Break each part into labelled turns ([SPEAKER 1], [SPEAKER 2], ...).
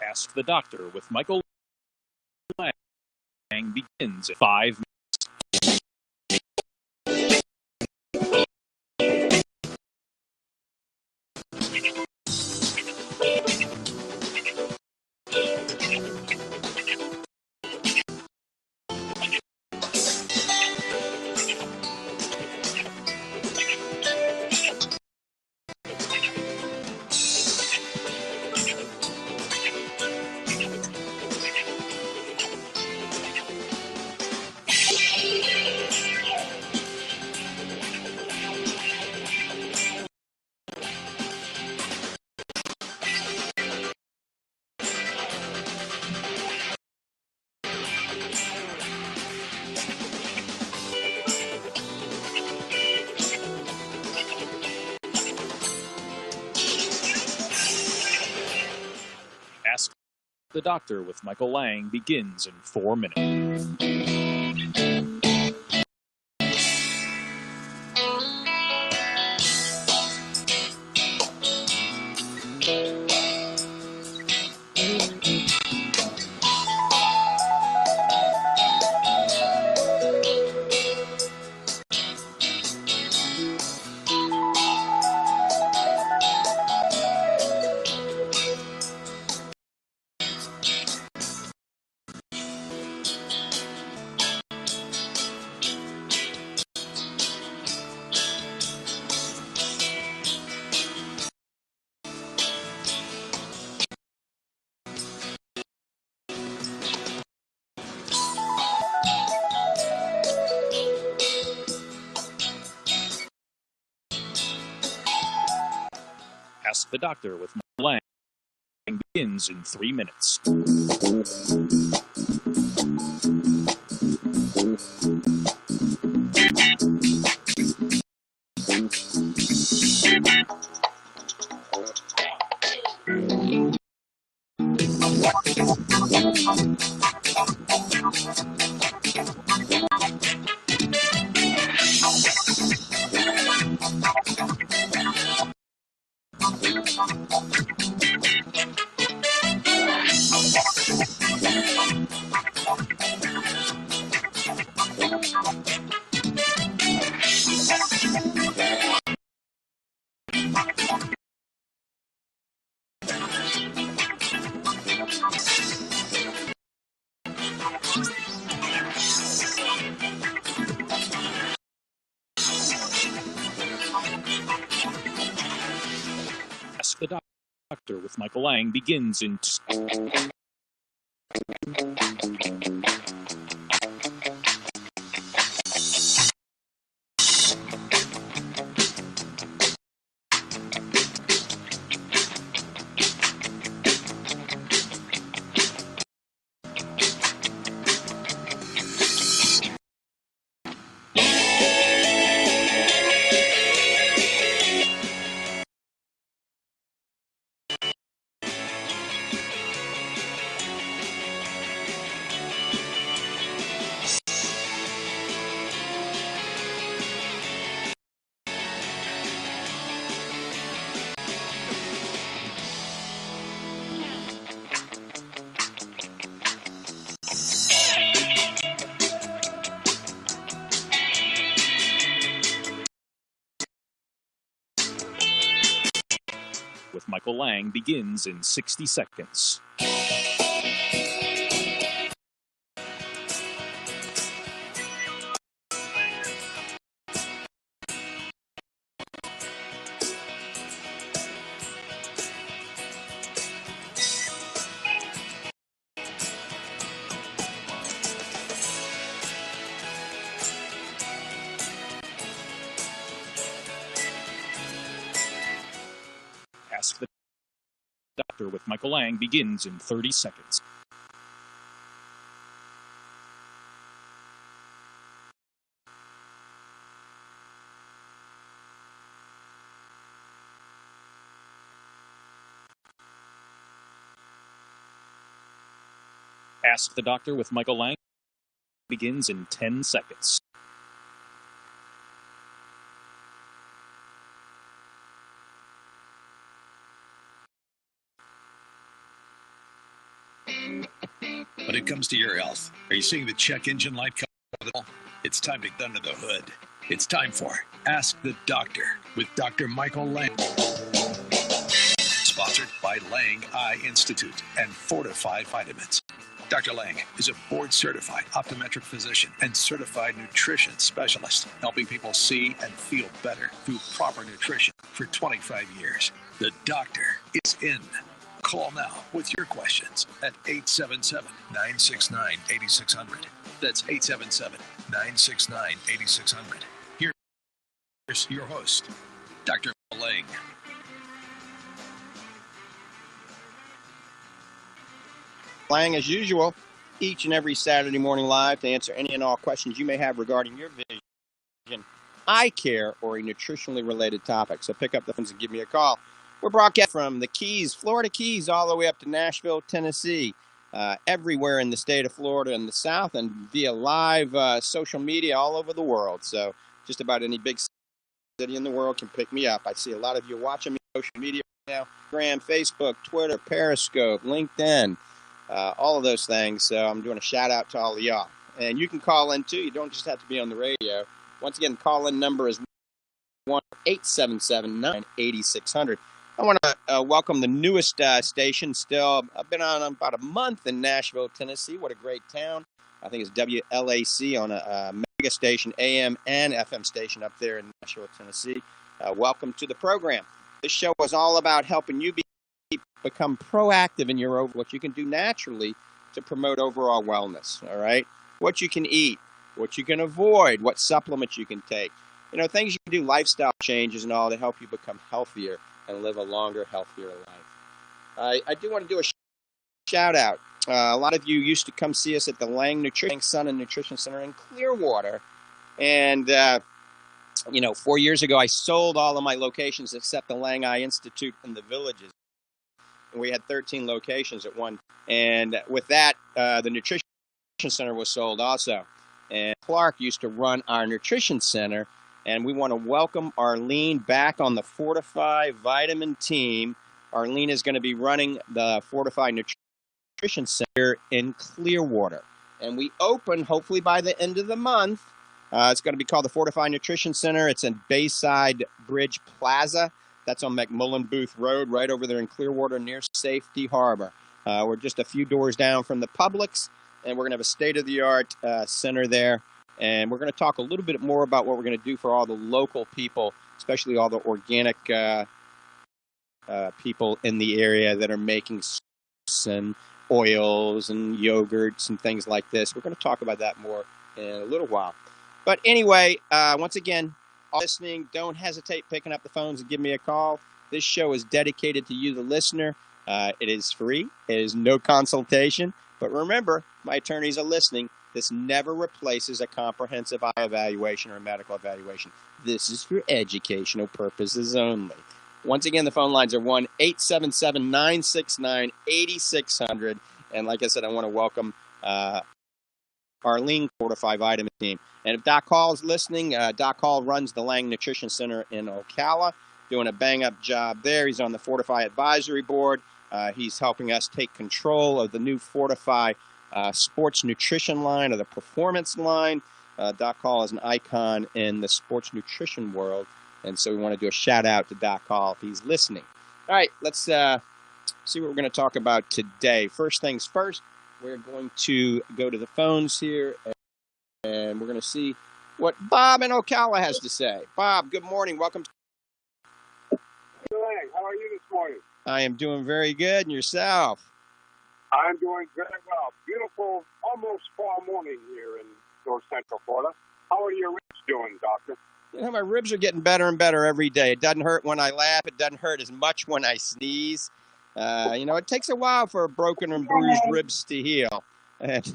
[SPEAKER 1] Ask the Doctor with Michael Lange begins in 5 minutes. Ask the Doctor with Michael Lange begins in 4 minutes. Ask the Doctor with Michael Lange begins in 3 minutes. Ask the Doctor with Michael Lange begins in with Michael Lange begins in 60 seconds. Ask the Doctor with Michael Lange begins in 30 seconds. Ask the Doctor with Michael Lange begins in 10 seconds.
[SPEAKER 2] When it comes to your health, are you seeing the check engine light come? It's time to get under the hood. It's time for Ask the Doctor with Dr. Michael Lange. Sponsored by Lange Eye Institute and Fortifeye Vitamins. Dr. Lange is a board-certified optometric physician and certified nutrition specialist, helping people see and feel better through proper nutrition for 25 years. The doctor is in. Call now with your questions at 877-969-8600. That's 877-969-8600. Here's your host, Dr. Lange.
[SPEAKER 3] Lange, as usual, each and every Saturday morning live to answer any and all questions you may have regarding your vision, eye care, or a nutritionally related topic. So pick up the phones and give me a call. We're broadcast from the Keys, Florida Keys, all the way up to Nashville, Tennessee, everywhere in the state of Florida and the South, and via live social media all over the world. So just about any big city in the world can pick me up. I see a lot of you watching me on social media right now, Instagram, Facebook, Twitter, Periscope, LinkedIn, all of those things. So I'm doing a shout out to all of y'all. And you can call in too. You don't just have to be on the radio. Once again, call-in number is 1-877-98600. I want to welcome the newest station still. I've been on about a month in Nashville, Tennessee. What a great town. I think it's WLAC on a mega station, AM and FM station up there in Nashville, Tennessee. Welcome to the program. This show is all about helping you become proactive in your what you can do naturally to promote overall wellness, all right? What you can eat, what you can avoid, what supplements you can take. You know, things you can do, lifestyle changes and all to help you become healthier and live a longer, healthier life. I do want to do a shout out. A lot of you used to come see us at the Lange Sun and Nutrition Center in Clearwater. And, 4 years ago, I sold all of my locations except the Lange Eye Institute in the Villages. And we had 13 locations at one. And with that, the Nutrition Center was sold also. And Clark used to run our Nutrition Center. And we want to welcome Arlene back on the Fortifeye Vitamin team. Arlene is going to be running the Fortifeye Nutrition Center in Clearwater. And we open, hopefully by the end of the month. It's going to be called the Fortifeye Nutrition Center. It's in Bayside Bridge Plaza. That's on McMullen Booth Road, right over there in Clearwater near Safety Harbor. We're just a few doors down from the Publix, and we're going to have a state-of-the-art center there. And we're going to talk a little bit more about what we're going to do for all the local people, especially all the organic people in the area that are making soups and oils and yogurts and things like this. We're going to talk about that more in a little while. But anyway, once again, all listening, don't hesitate picking up the phones and give me a call. This show is dedicated to you, the listener. It is free. It is no consultation. But remember, my attorneys are listening. This never replaces a comprehensive eye evaluation or a medical evaluation. This is for educational purposes only. Once again, the phone lines are 1-877-969-8600. And like I said, I want to welcome Arlene, Fortifeye Vitamin team. And if Doc Hall is listening, Doc Hall runs the Lange Nutrition Center in Ocala, doing a bang-up job there. He's on the Fortifeye Advisory Board. He's helping us take control of the new Fortifeye sports nutrition line, or the performance line. Doc Hall is an icon in the sports nutrition world, and so we want to do a shout out to Doc Hall if he's listening. All right, let's see what we're going to talk about today. First things first, we're going to go to the phones here, and we're going to see what Bob in Ocala has to say. Bob, good morning. Welcome.
[SPEAKER 4] Mr. Lange, how are you this morning?
[SPEAKER 3] I am doing very good, and yourself?
[SPEAKER 4] I'm doing very well. Beautiful, almost fall morning here in North Central Florida. How are your ribs doing, doctor?
[SPEAKER 3] You know, my ribs are getting better and better every day. It doesn't hurt when I laugh. It doesn't hurt as much when I sneeze. It takes a while for broken and bruised ribs to heal. And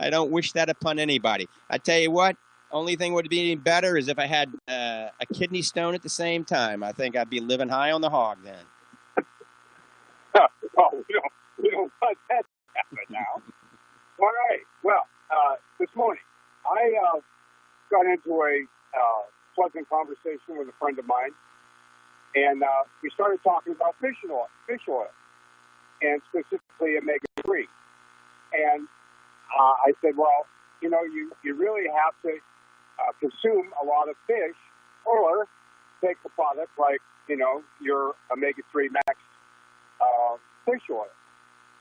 [SPEAKER 3] I don't wish that upon anybody. I tell you what, only thing would be better is if I had a kidney stone at the same time. I think I'd be living high on the hog then.
[SPEAKER 4] Well, we don't let that happen now. All right. Well, this morning, I got into a pleasant conversation with a friend of mine, and we started talking about fish oil. and specifically omega-3. And I said, well, you know, you really have to consume a lot of fish or take a product like, you know, your omega-3 max fish oil.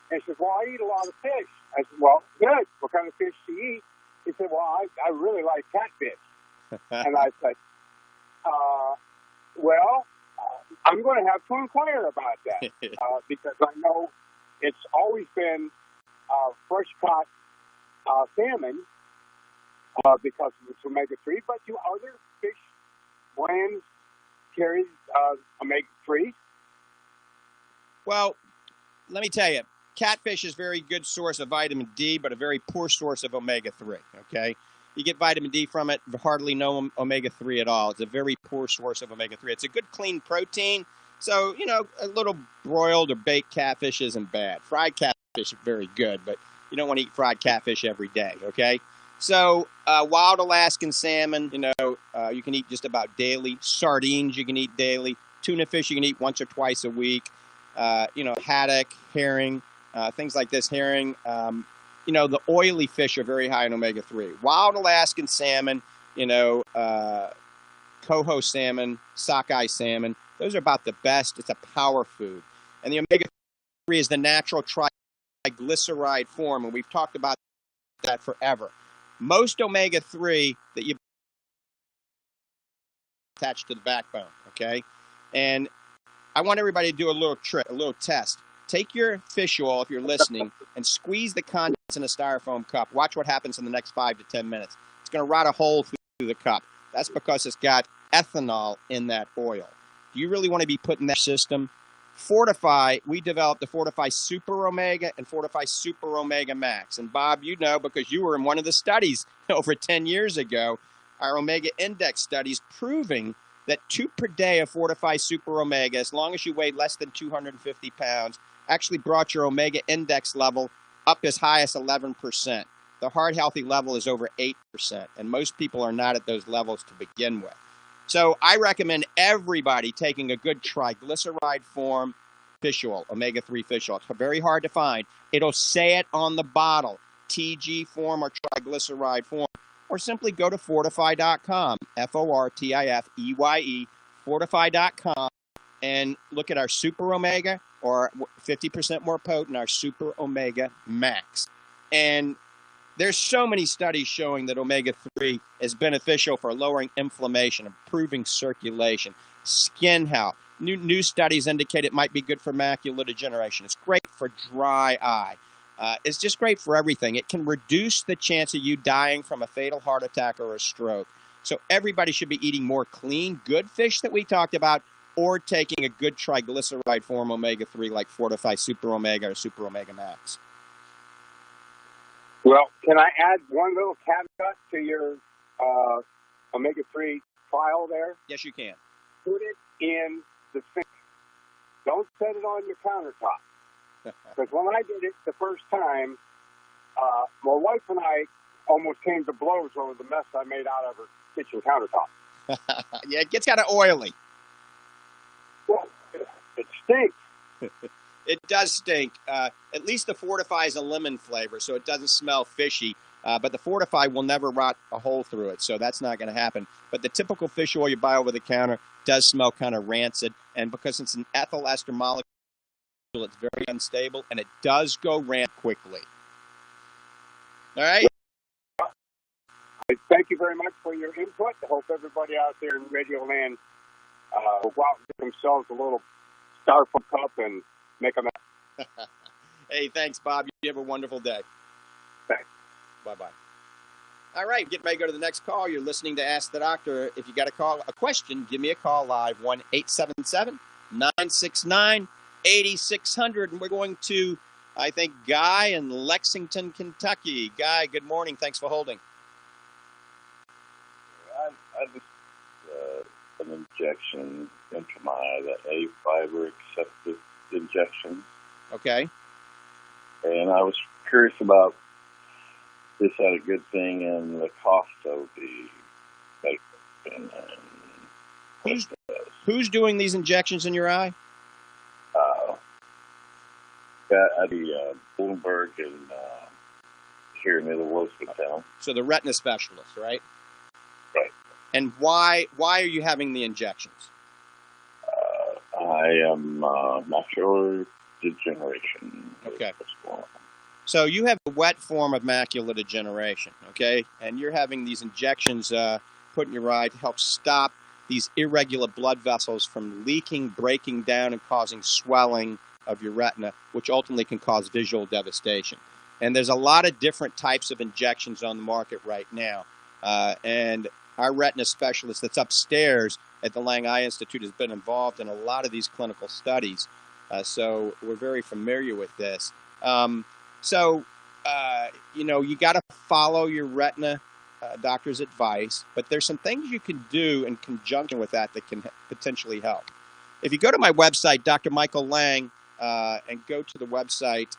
[SPEAKER 4] And she said, well, I eat a lot of fish. I said, well, good. What kind of fish do you eat? He said, well, I really like catfish. And I said, I'm going to have to inquire about that because I know it's always been fresh caught salmon because of its omega-3, but do other fish brands carry omega-3?
[SPEAKER 3] Well, let me tell you, catfish is a very good source of vitamin D, but a very poor source of omega-3, okay? You get vitamin D from it, hardly no omega-3 at all. It's a very poor source of omega-3. It's a good, clean protein. So, you know, a little broiled or baked catfish isn't bad. Fried catfish is very good, but you don't want to eat fried catfish every day, okay? So, wild Alaskan salmon, you know, you can eat just about daily. Sardines you can eat daily. Tuna fish you can eat once or twice a week. You know, haddock, herring, things like this. Herring, you know, the oily fish are very high in omega-3. Wild Alaskan salmon, you know, coho salmon, sockeye salmon, those are about the best. It's a power food. And the omega-3 is the natural triglyceride form, and we've talked about that forever. Most omega-3 that you attached to the backbone, okay? And I want everybody to do a little trick, a little test. Take your fish oil, if you're listening, and squeeze the contents in a styrofoam cup. Watch what happens in the next 5 to 10 minutes. It's going to rot a hole through the cup. That's because it's got ethanol in that oil. Do you really want to be putting that system? Fortifeye, we developed the Fortifeye Super Omega and Fortifeye Super Omega Max. And Bob, you know, because you were in one of the studies over 10 years ago, our Omega Index studies proving that 2 per day of Fortifeye Super Omega, as long as you weighed less than 250 pounds, actually brought your Omega Index level up as high as 11%. The heart healthy level is over 8%, and most people are not at those levels to begin with. So I recommend everybody taking a good triglyceride form fish oil, omega-3 fish oil. It's very hard to find. It'll say it on the bottle, TG form or triglyceride form, or simply go to fortifeye.com, Fortifeye, fortifeye.com, and look at our Super Omega, or 50% more potent, our Super Omega Max. And there's so many studies showing that omega-3 is beneficial for lowering inflammation, improving circulation, skin health. New studies indicate it might be good for macular degeneration. It's great for dry eye. It's just great for everything. It can reduce the chance of you dying from a fatal heart attack or a stroke. So everybody should be eating more clean, good fish that we talked about, or taking a good triglyceride form omega-3 like Fortifeye Super Omega or Super Omega Max.
[SPEAKER 4] Well, can I add one little caveat to your omega-3 trial there?
[SPEAKER 3] Yes, you can.
[SPEAKER 4] Put it in the sink. Don't set it on your countertop. Because when I did it the first time, my wife and I almost came to blows over the mess I made out of her kitchen countertop.
[SPEAKER 3] Yeah, it gets kind of oily.
[SPEAKER 4] Well, it stinks.
[SPEAKER 3] It does stink. At least the Fortifeye is a lemon flavor, so it doesn't smell fishy. But the Fortifeye will never rot a hole through it, so that's not going to happen. But the typical fish oil you buy over the counter does smell kind of rancid, and because it's an ethyl ester molecule, it's very unstable, and it does go rancid quickly. All right?
[SPEAKER 4] Thank you very much for your input. I hope everybody out there in Radio Land will go out and get themselves a little styrofoam cup and make them out.
[SPEAKER 3] Hey, thanks, Bob. You have a wonderful day.
[SPEAKER 4] Thanks.
[SPEAKER 3] Bye-bye. All right, get ready to go to the next call. You're listening to Ask the Doctor. If you got a question, give me a call live, 1-877-969-8600. And we're going to, I think, Guy in Lexington, Kentucky. Guy, good morning. Thanks for holding.
[SPEAKER 5] I just an injection into my eye, the A fiber accepted injection.
[SPEAKER 3] Okay.
[SPEAKER 5] And I was curious about, is that a good thing, and the cost of the medicine, and
[SPEAKER 3] who's doing these injections in your eye?
[SPEAKER 5] at the Bloomberg and here near the Wilson town.
[SPEAKER 3] So the retina specialist, right?
[SPEAKER 5] Right.
[SPEAKER 3] And why are you having the injections?
[SPEAKER 5] I am macular degeneration.
[SPEAKER 3] Okay. So you have the wet form of macular degeneration, okay? And you're having these injections put in your eye to help stop these irregular blood vessels from leaking, breaking down, and causing swelling of your retina, which ultimately can cause visual devastation. And there's a lot of different types of injections on the market right now. And our retina specialist that's upstairs at the Lange Eye Institute has been involved in a lot of these clinical studies. So we're very familiar with this. You got to follow your retina doctor's advice, but there's some things you can do in conjunction with that can potentially help. If you go to my website, Dr. Michael Lange, and go to the website,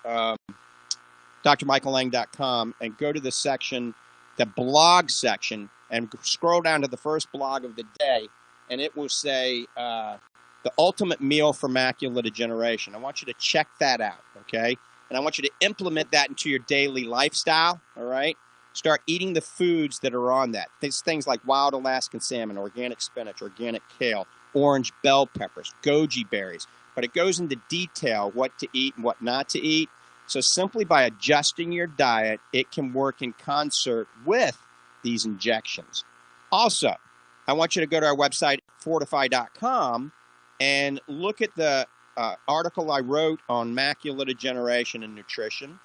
[SPEAKER 3] drmichaellange.com, and go to the section, the blog section, and scroll down to the first blog of the day, and it will say the ultimate meal for macular degeneration. I want you to check that out, okay? And I want you to implement that into your daily lifestyle, all right? Start eating the foods that are on that. Things like wild Alaskan salmon, organic spinach, organic kale, orange bell peppers, goji berries. But it goes into detail what to eat and what not to eat. So simply by adjusting your diet, it can work in concert with these injections. Also, I want you to go to our website, Fortifeye.com, and look at the article I wrote on macular degeneration and nutrition,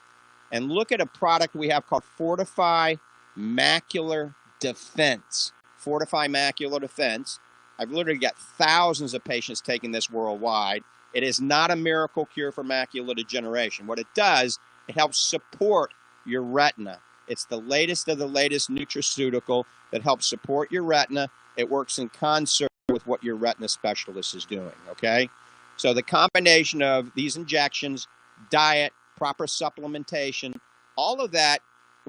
[SPEAKER 3] and look at a product we have called Fortifeye Macular Defense. Fortifeye Macular Defense. I've literally got thousands of patients taking this worldwide. It is not a miracle cure for macular degeneration. What it does, it helps support your retina. It's the latest of the latest nutraceutical that helps support your retina. It works in concert with what your retina specialist is doing, okay? So the combination of these injections, diet, proper supplementation, all of that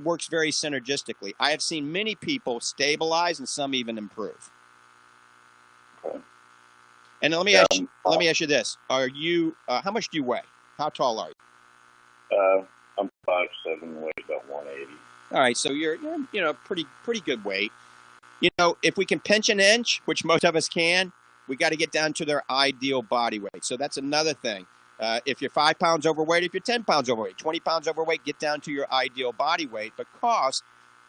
[SPEAKER 3] works very synergistically. I have seen many people stabilize and some even improve.
[SPEAKER 5] Okay.
[SPEAKER 3] And let me ask you this: Are you? How much do you weigh? How tall are you?
[SPEAKER 5] I'm 5'7", weigh about 180.
[SPEAKER 3] All right, so you're pretty good weight. If we can pinch an inch, which most of us can, we got to get down to their ideal body weight. So that's another thing. If you're 5 pounds overweight, if you're 10 pounds overweight, 20 pounds overweight, get down to your ideal body weight, because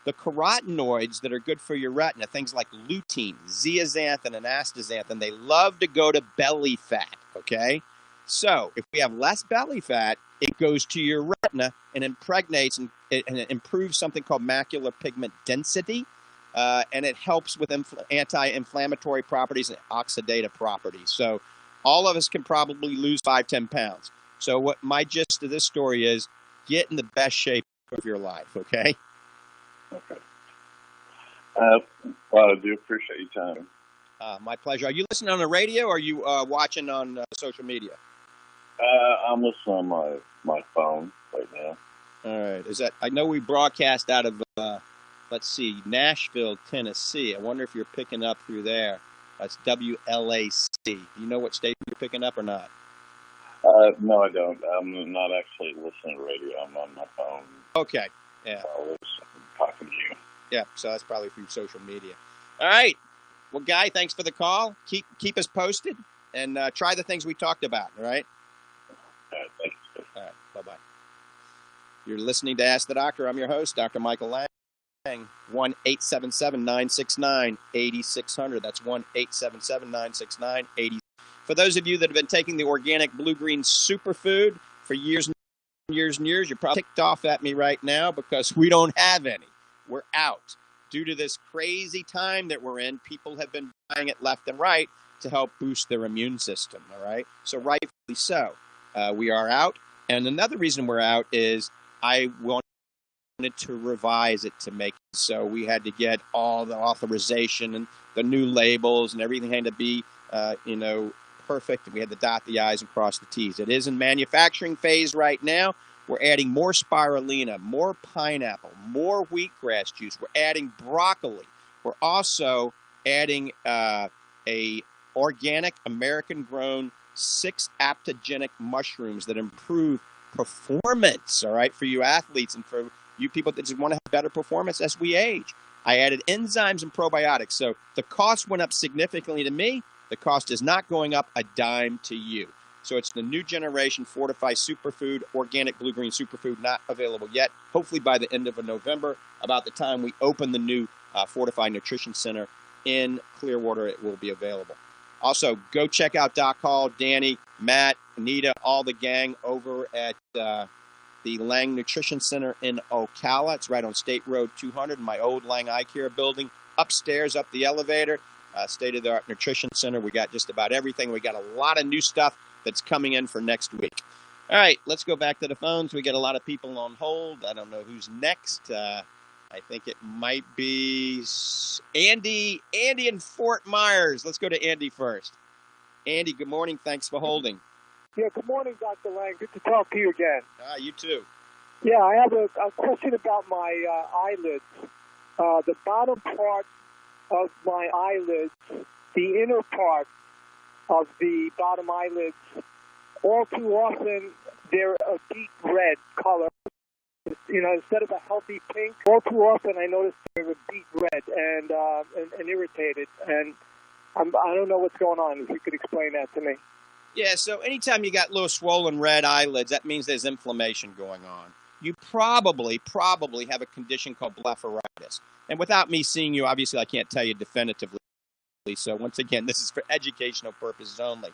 [SPEAKER 3] the carotenoids that are good for your retina, things like lutein, zeaxanthin, and astaxanthin, they love to go to belly fat, okay? So if we have less belly fat, it goes to your retina and impregnates and it improves something called macular pigment density, and it helps with anti-inflammatory properties and oxidative properties. So all of us can probably lose 5-10 pounds. So what my gist of this story is, get in the best shape of your life, okay?
[SPEAKER 5] Okay. Well, I do appreciate your time.
[SPEAKER 3] My pleasure. Are you listening on the radio, or are you watching on social media?
[SPEAKER 5] I'm listening on my phone right now.
[SPEAKER 3] All right. I know we broadcast out of, Nashville, Tennessee. I wonder if you're picking up through there. That's WLAC. Do you know what station you're picking up or not?
[SPEAKER 5] No, I don't. I'm not actually listening to radio. I'm on my phone.
[SPEAKER 3] Okay. Yeah.
[SPEAKER 5] I'm talking to you.
[SPEAKER 3] Yeah, so that's probably through social media. All right. Well, Guy, thanks for the call. Keep us posted, and try the things we talked about, all right?
[SPEAKER 5] All right, thank you.
[SPEAKER 3] All right, bye-bye. You're listening to Ask the Doctor. I'm your host, Dr. Michael Lange. 1-877-969-8600. That's 1-877-969-8600. For those of you that have been taking the organic blue-green superfood for years and years and years, you're probably ticked off at me right now because we don't have any. We're out. Due to this crazy time that we're in, people have been buying it left and right to help boost their immune system, all right? So rightfully so. We are out. And another reason we're out is I wanted to revise it to make it so we had to get all the authorization and the new labels, and everything had to be, perfect. And we had to dot the I's and cross the T's. It is in manufacturing phase right now. We're adding more spirulina, more pineapple, more wheatgrass juice. We're adding broccoli. We're also adding a organic American-grown 6 aptogenic mushrooms that improve performance, all right, for you athletes and for you people that just want to have better performance as we age. I added enzymes and probiotics. So the cost went up significantly to me. The cost is not going up a dime to you. So it's the new generation Fortifeye Superfood, organic blue-green superfood, not available yet. Hopefully by the end of November, about the time we open the new Fortifeye Nutrition Center in Clearwater, it will be available. Also, go check out Doc Hall, Danny, Matt, Anita, all the gang over at the Lange Nutrition Center in Ocala. It's right on State Road 200 in my old Lange Eye Care building. Upstairs, up the elevator, state-of-the-art nutrition center. We got just about everything. We got a lot of new stuff that's coming in for next week. All right, let's go back to the phones. We get a lot of people on hold. I don't know who's next. I think it might be Andy in Fort Myers. Let's go to Andy first. Andy, good morning. Thanks for holding.
[SPEAKER 6] Yeah, good morning, Dr. Lange. Good to talk to you again.
[SPEAKER 3] You too.
[SPEAKER 6] Yeah, I have a question about my eyelids. The bottom part of my eyelids, the inner part of the bottom eyelids, all too often they're a deep red color. You know, instead of a healthy pink, all too often I notice they're a deep red and irritated. And I don't know what's going on. If you could explain that to me.
[SPEAKER 3] Yeah, so anytime you got little swollen red eyelids, that means there's inflammation going on. You probably have a condition called blepharitis. And without me seeing you, obviously I can't tell you definitively. So once again, this is for educational purposes only.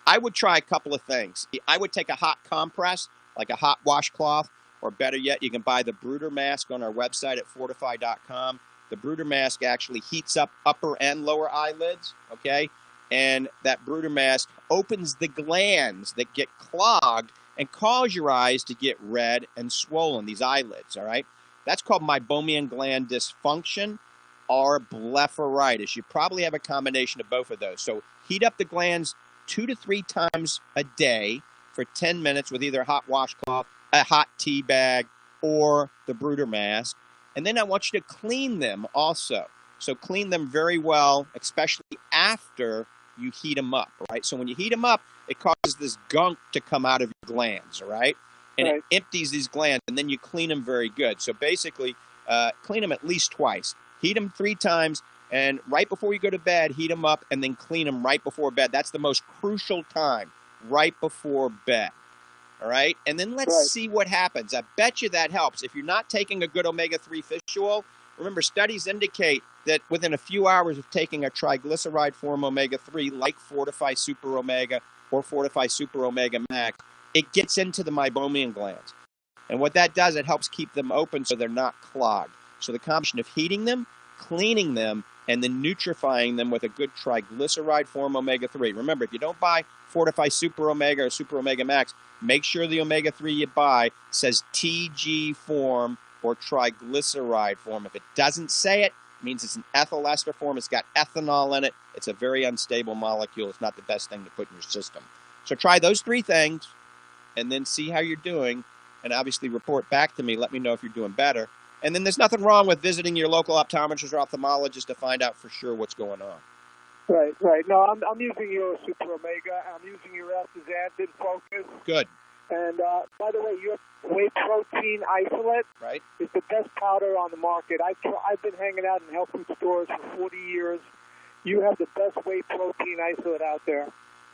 [SPEAKER 3] I would try a couple of things. I would take a hot compress, like a hot washcloth, or better yet, you can buy the Brooder mask on our website at fortifeye.com. The Brooder mask actually heats up upper and lower eyelids, okay? And that Brooder mask opens the glands that get clogged and cause your eyes to get red and swollen, these eyelids, all right? That's called meibomian gland dysfunction or blepharitis. You probably have a combination of both of those. So heat up the glands 2 to 3 times a day for 10 minutes with either a hot washcloth, a hot tea bag, or the Brooder mask. And then I want you to clean them also. So clean them very well, especially after you heat them up, right? So when you heat them up, it causes this gunk to come out of your glands, all right? And
[SPEAKER 6] Right.
[SPEAKER 3] it empties these glands, and then you clean them very good. So basically, clean them at least twice. Heat them 3 times, and right before you go to bed, heat them up, and then clean them right before bed. That's the most crucial time, right before bed. All right? And then let's
[SPEAKER 6] Right.
[SPEAKER 3] see what happens. I bet you that helps. If you're not taking a good omega-3 fish oil, remember, studies indicate that within a few hours of taking a triglyceride form omega-3, like Fortifeye Super Omega or Fortifeye Super Omega Max, it gets into the meibomian glands. And what that does, it helps keep them open so they're not clogged. So the combination of heating them, cleaning them, and then nutrifying them with a good triglyceride form omega-3. Remember, if you don't buy Fortifeye Super Omega or Super Omega Max, make sure the omega-3 you buy says TG form or triglyceride form. If it doesn't say it, it means it's an ethyl ester form. It's got ethanol in it. It's a very unstable molecule. It's not the best thing to put in your system. So try those 3 things and then see how you're doing, and obviously report back to me. Let me know if you're doing better. And then there's nothing wrong with visiting your local optometrist or ophthalmologist to find out for sure what's going on.
[SPEAKER 6] Right, right. No, I'm using your Super Omega. I'm using your astaxanthin Focus.
[SPEAKER 3] Good.
[SPEAKER 6] And by the way, your whey protein isolate
[SPEAKER 3] Right?
[SPEAKER 6] is the best powder on the market. I've been hanging out in health food stores for 40 years. You have the best whey protein isolate out there.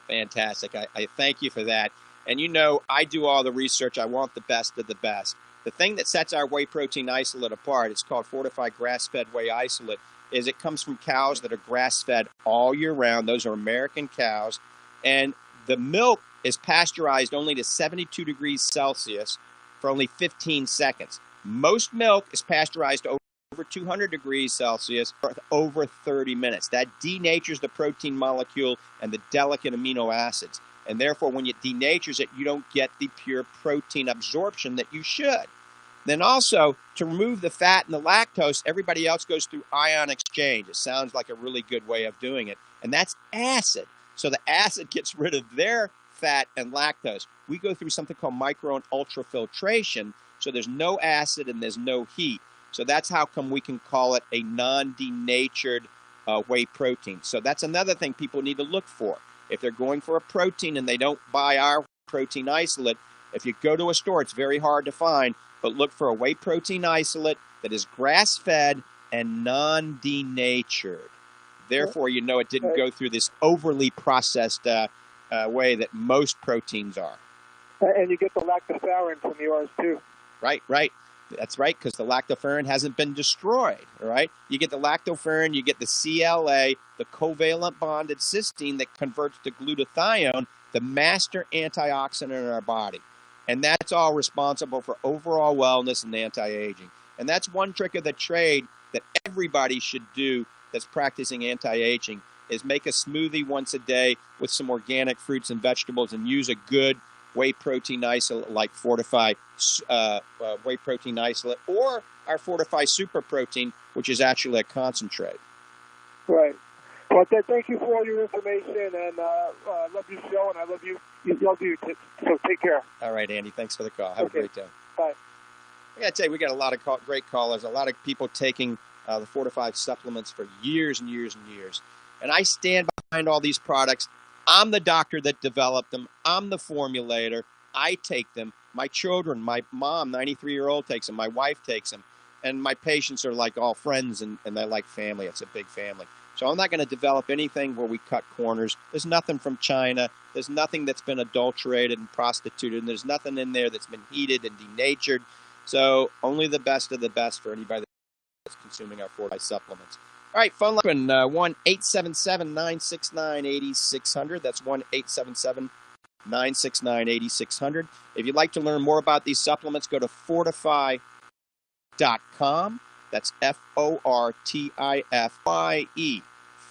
[SPEAKER 3] Fantastic. I thank you for that. And you know, I do all the research. I want the best of the best. The thing that sets our whey protein isolate apart, it's called Fortifeye Grass-Fed Whey Isolate, is it comes from cows that are grass-fed all year round. Those are American cows. And the milk is pasteurized only to 72 degrees Celsius for only 15 seconds. Most milk is pasteurized over 200 degrees Celsius for over 30 minutes. That denatures the protein molecule and the delicate amino acids. And therefore, when it denatures it, you don't get the pure protein absorption that you should. Then also, to remove the fat and the lactose, everybody else goes through ion exchange. It sounds like a really good way of doing it. And that's acid. So the acid gets rid of their fat and lactose. We go through something called micro and ultrafiltration. So there's no acid and there's no heat. So that's how come we can call it a non-denatured whey protein. So that's another thing people need to look for. If they're going for a protein and they don't buy our protein isolate, If you go to a store, it's very hard to find, but look for a whey protein isolate that is grass-fed and non-denatured. Therefore, you know it didn't go through this overly processed way that most proteins are.
[SPEAKER 6] And you get the lactoferrin from yours, too.
[SPEAKER 3] Right. That's right, because the lactoferrin hasn't been destroyed, all right? You get the lactoferrin, you get the CLA, the covalent bonded cysteine that converts to glutathione, the master antioxidant in our body. And that's all responsible for overall wellness and anti-aging. And that's one trick of the trade that everybody should do that's practicing anti-aging, is make a smoothie once a day with some organic fruits and vegetables and use a good whey protein isolate like Fortifeye whey protein isolate, or our Fortifeye super protein, which is actually a concentrate.
[SPEAKER 6] Right. Well, thank you for all your information, and I love your show, and I love you. Love you. So take care.
[SPEAKER 3] All right, Andy. Thanks for the call. Have a great day.
[SPEAKER 6] Bye.
[SPEAKER 3] I got to tell you, we got a lot of great callers, a lot of people taking the Fortifeye supplements for years and years and years. And I stand behind all these products. I'm the doctor that developed them. I'm the formulator. I take them. My children, my mom, 93-year-old, takes them. My wife takes them. And my patients are like all friends, and they're like family. It's a big family. So I'm not going to develop anything where we cut corners. There's nothing from China. There's nothing that's been adulterated and prostituted. And there's nothing in there that's been heated and denatured. So only the best of the best for anybody that's consuming our Fortifeye supplements. All right, phone line 1-877-969-8600. That's 1-877-969-8600. If you'd like to learn more about these supplements, go to fortifeye.com. That's Fortifye,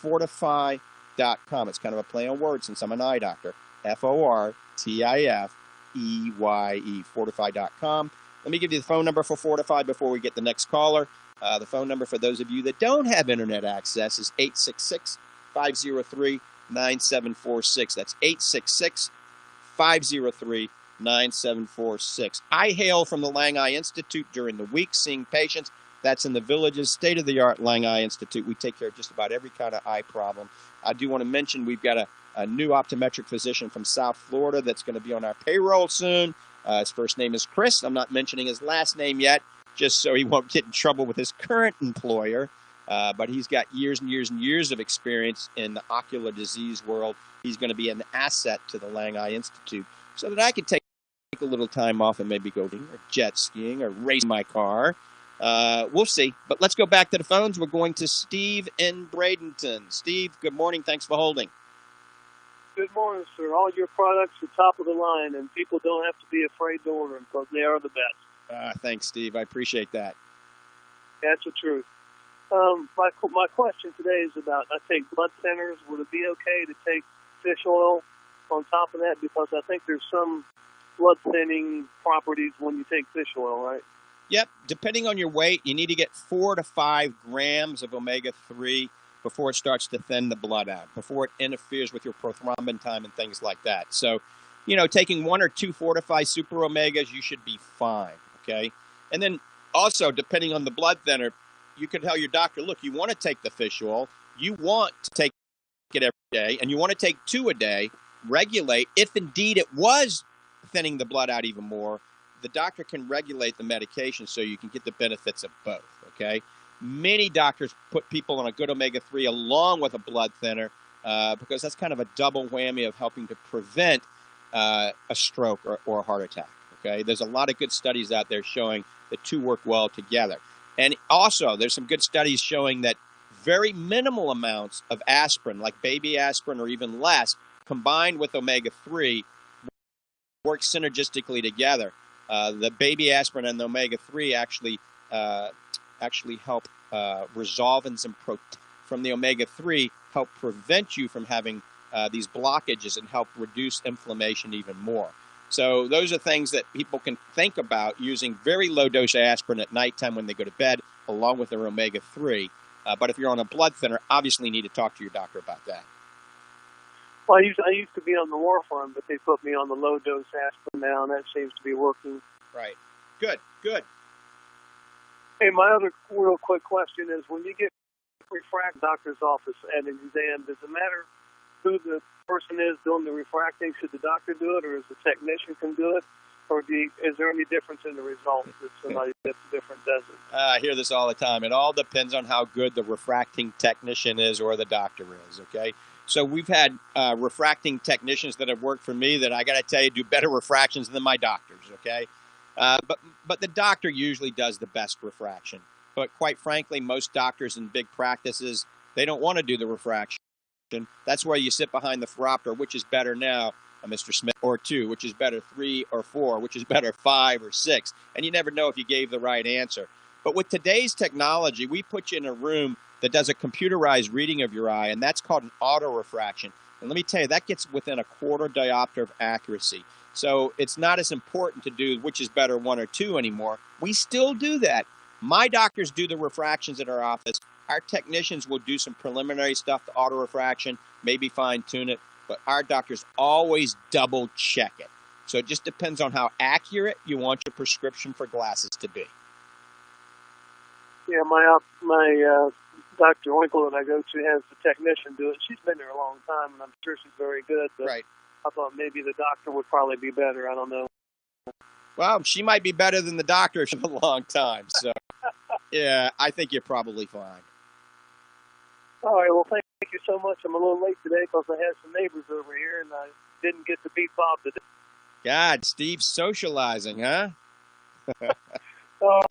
[SPEAKER 3] fortifeye.com. It's kind of a play on words since I'm an eye doctor. Fortifeye, fortifeye.com. Let me give you the phone number for Fortifeye before we get the next caller. The phone number for those of you that don't have internet access is 866-503-9746. That's 866-503-9746. I hail from the Lange Eye Institute during the week, seeing patients. That's in the Villages, state-of-the-art Lange Eye Institute. We take care of just about every kind of eye problem. I do want to mention we've got a new optometric physician from South Florida that's going to be on our payroll soon. His first name is Chris. I'm not mentioning his last name yet, just so he won't get in trouble with his current employer. But he's got years and years and years of experience in the ocular disease world. He's going to be an asset to the Lange Eye Institute so that I can take a little time off and maybe go or jet skiing or race my car. We'll see. But let's go back to the phones. We're going to Steve in Bradenton. Steve, good morning. Thanks for holding.
[SPEAKER 7] Good morning, sir. All your products are top of the line, and people don't have to be afraid to order them because they are the best.
[SPEAKER 3] Thanks, Steve. I appreciate that.
[SPEAKER 7] That's the truth. My question today is about, I take blood thinners. Would it be okay to take fish oil on top of that? Because I think there's some blood thinning properties when you take fish oil, right?
[SPEAKER 3] Yep. Depending on your weight, you need to get 4 to 5 grams of omega-3 before it starts to thin the blood out, before it interferes with your prothrombin time and things like that. So, taking 1 or 2 Fortifeye Super Omegas, you should be fine, okay? And then also, depending on the blood thinner, you can tell your doctor, look, you want to take the fish oil, you want to take it every day, and you want to take 2 a day, regulate. If indeed it was thinning the blood out even more, the doctor can regulate the medication so you can get the benefits of both, okay? Many doctors put people on a good omega-3 along with a blood thinner because that's kind of a double whammy of helping to prevent a stroke or a heart attack, okay? There's a lot of good studies out there showing the two work well together. And also, there's some good studies showing that very minimal amounts of aspirin, like baby aspirin or even less, combined with omega-3, work synergistically together. The baby aspirin and the omega-3 actually help resolvins and from the omega-3 help prevent you from having these blockages and help reduce inflammation even more. So those are things that people can think about using very low dose aspirin at nighttime when they go to bed, along with their omega-3. But if you're on a blood thinner, obviously you need to talk to your doctor about that.
[SPEAKER 7] Well, I used to be on the warfarin, but they put me on the low dose aspirin now, and that seems to be working.
[SPEAKER 3] Right. Good.
[SPEAKER 7] Hey, my other real quick question is, when you get refract doctor's office at an exam, does it matter who the person is doing the refracting? Should the doctor do it, or is the technician can do it? or is there any difference in the results if somebody gets different doesn't?
[SPEAKER 3] I hear this all the time. It all depends on how good the refracting technician is or the doctor is, okay? So we've had refracting technicians that have worked for me that I got to tell you do better refractions than my doctors, okay? But the doctor usually does the best refraction. But quite frankly, most doctors in big practices, they don't want to do the refraction. That's where you sit behind the phoropter, which is better now, Mr. Smith, or 2, which is better 3 or 4, which is better 5 or 6. And you never know if you gave the right answer. But with today's technology, we put you in a room that does a computerized reading of your eye, and that's called an autorefraction. And let me tell you, that gets within a quarter diopter of accuracy. So it's not as important to do which is better, 1 or 2 anymore. We still do that. My doctors do the refractions at our office. Our technicians will do some preliminary stuff to autorefraction, maybe fine-tune it, but our doctors always double-check it. So it just depends on how accurate you want your prescription for glasses to be.
[SPEAKER 7] Yeah, my Dr. Winkle that I go to has the technician do it. She's been there a long time, and I'm sure she's very good. But
[SPEAKER 3] right.
[SPEAKER 7] I thought maybe the doctor would probably be better. I don't know.
[SPEAKER 3] Well, she might be better than the doctor for a long time. So, yeah, I think you're probably fine.
[SPEAKER 7] All right, well, thank you so much. I'm a little late today because I had some neighbors over here, and I didn't get to beat Bob today.
[SPEAKER 3] God, Steve's socializing, huh?
[SPEAKER 7] I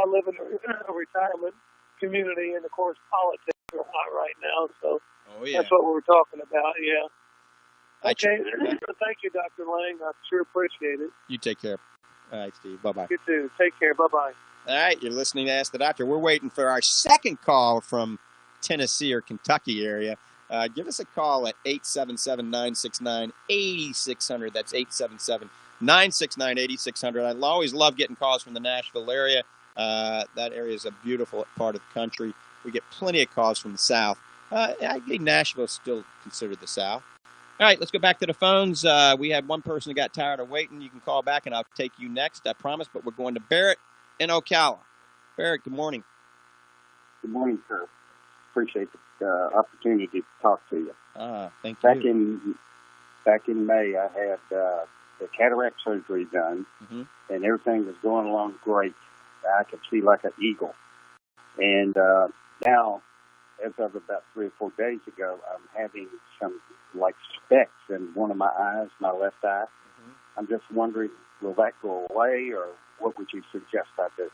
[SPEAKER 7] live in a retirement community, and, of course, politics are hot right now, so that's what we were talking about, yeah. Okay, thank you, Dr. Lange. I sure appreciate it.
[SPEAKER 3] You take care. All right, Steve. Bye-bye.
[SPEAKER 7] You too. Take care. Bye-bye.
[SPEAKER 3] All right, you're listening to Ask the Doctor. We're waiting for our second call from Tennessee or Kentucky area. Give us a call at 877-969-8600. That's 877-969-8600. I always love getting calls from the Nashville area. That area is a beautiful part of the country. We get plenty of calls from the South. I think Nashville is still considered the South. All right, let's go back to the phones. We had one person who got tired of waiting. You can call back, and I'll take you next, I promise. But we're going to Barrett in Ocala. Barrett, good morning.
[SPEAKER 8] Good morning, sir. Appreciate the opportunity to talk to you.
[SPEAKER 3] Thank
[SPEAKER 8] you. Back in May, I had the cataract surgery done, and everything was going along great. I could see like an eagle. And now, as of about 3 or 4 days ago, I'm having some like specks in one of my eyes, my left eye. I'm just wondering, will that go away, or what would you suggest I do?